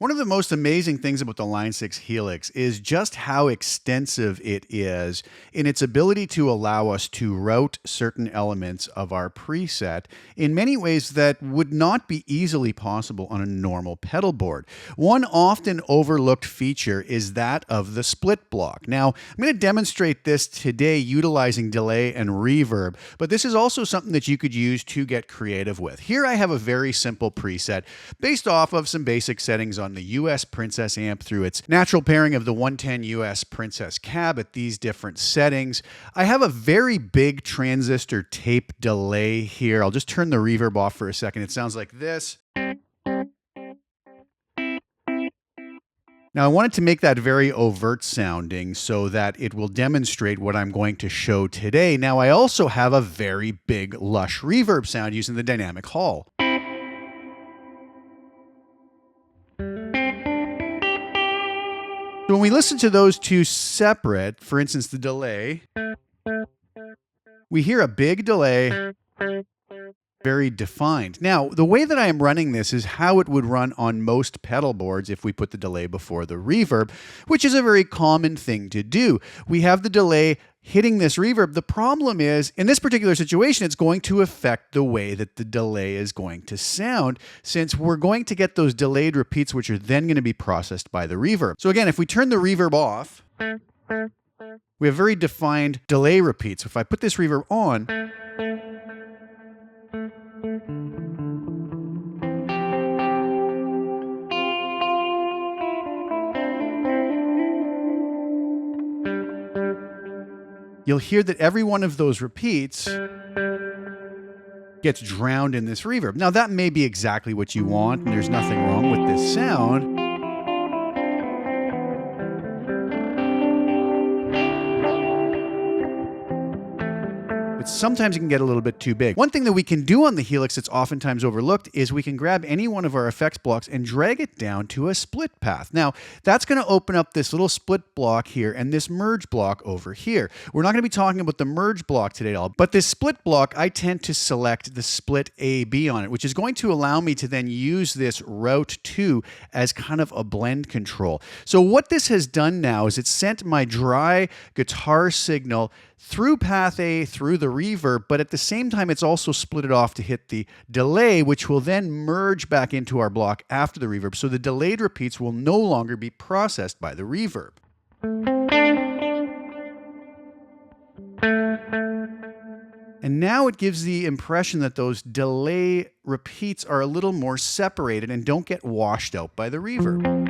One of the most amazing things about the Line 6 Helix is just how extensive it is in its ability to allow us to route certain elements of our preset in many ways that would not be easily possible on a normal pedal board. One often overlooked feature is that of the split block. Now, I'm going to demonstrate this today utilizing delay and reverb, but this is also something that you could use to get creative with. Here I have a very simple preset based off of some basic settings on the US Princess amp through its natural pairing of the 110 US Princess cab at these different settings. I have a very big transistor tape delay here. I'll just turn the reverb off for a second. It sounds like this. Now I wanted to make that very overt sounding so that it will demonstrate what I'm going to show today. Now I also have a very big lush reverb sound using the dynamic hall. When we listen to those two separate, for instance, the delay, we hear a big delay, very defined. Now, the way that I am running this is how it would run on most pedal boards if we put the delay before the reverb, which is a very common thing to do. We have the delay hitting this reverb. The problem is, in this particular situation, it's going to affect the way that the delay is going to sound, since we're going to get those delayed repeats, which are then going to be processed by the reverb. So again, if we turn the reverb off, we have very defined delay repeats. If I put this reverb on, you'll hear that every one of those repeats gets drowned in this reverb. Now that may be exactly what you want, and there's nothing wrong with this sound. But sometimes it can get a little bit too big. One thing that we can do on the Helix that's oftentimes overlooked is we can grab any one of our effects blocks and drag it down to a split path. Now, that's going to open up this little split block here and this merge block over here. We're not going to be talking about the merge block today at all, but this split block, I tend to select the split AB on it, which is going to allow me to then use this route 2 as kind of a blend control. So what this has done now is it's sent my dry guitar signal through path A, through the reverb, but at the same time, it's also split it off to hit the delay, which will then merge back into our block after the reverb. So the delayed repeats will no longer be processed by the reverb. And now it gives the impression that those delay repeats are a little more separated and don't get washed out by the reverb.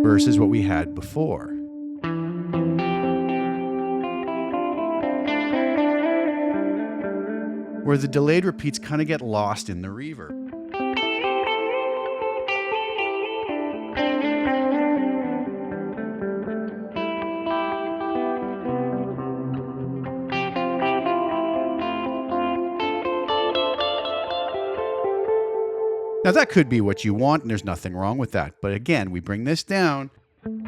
Versus what we had before. Where the delayed repeats kind of get lost in the reverb. Now that could be what you want, and there's nothing wrong with that. But again, we bring this down. And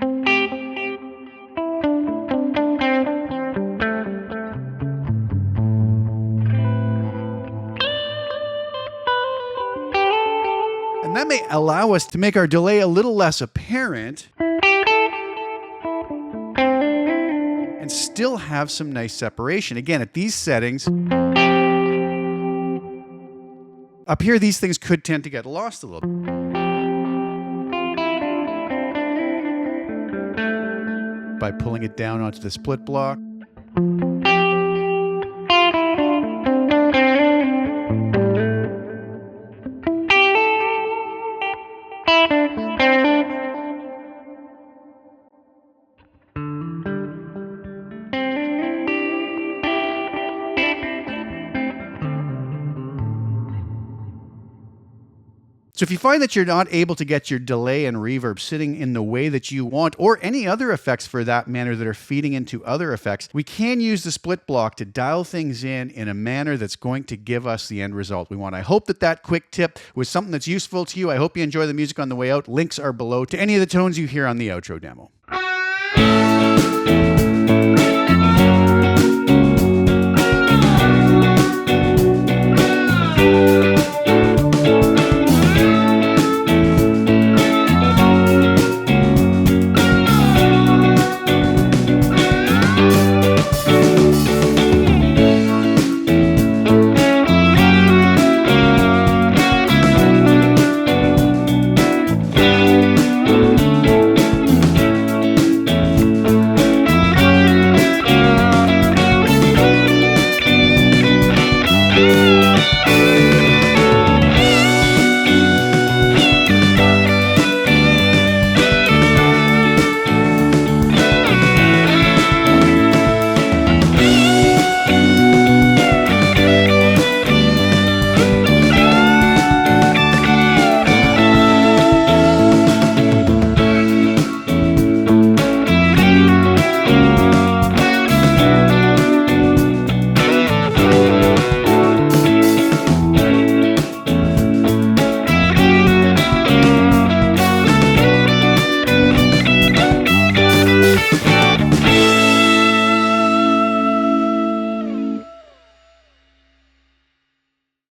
that may allow us to make our delay a little less apparent and still have some nice separation. Again, at these settings, up here, these things could tend to get lost a little bit. By pulling it down onto the split block. So if you find that you're not able to get your delay and reverb sitting in the way that you want, or any other effects for that matter that are feeding into other effects, we can use the split block to dial things in a manner that's going to give us the end result we want. I hope that that quick tip was something that's useful to you. I hope you enjoy the music on the way out. Links are below to any of the tones you hear on the outro demo.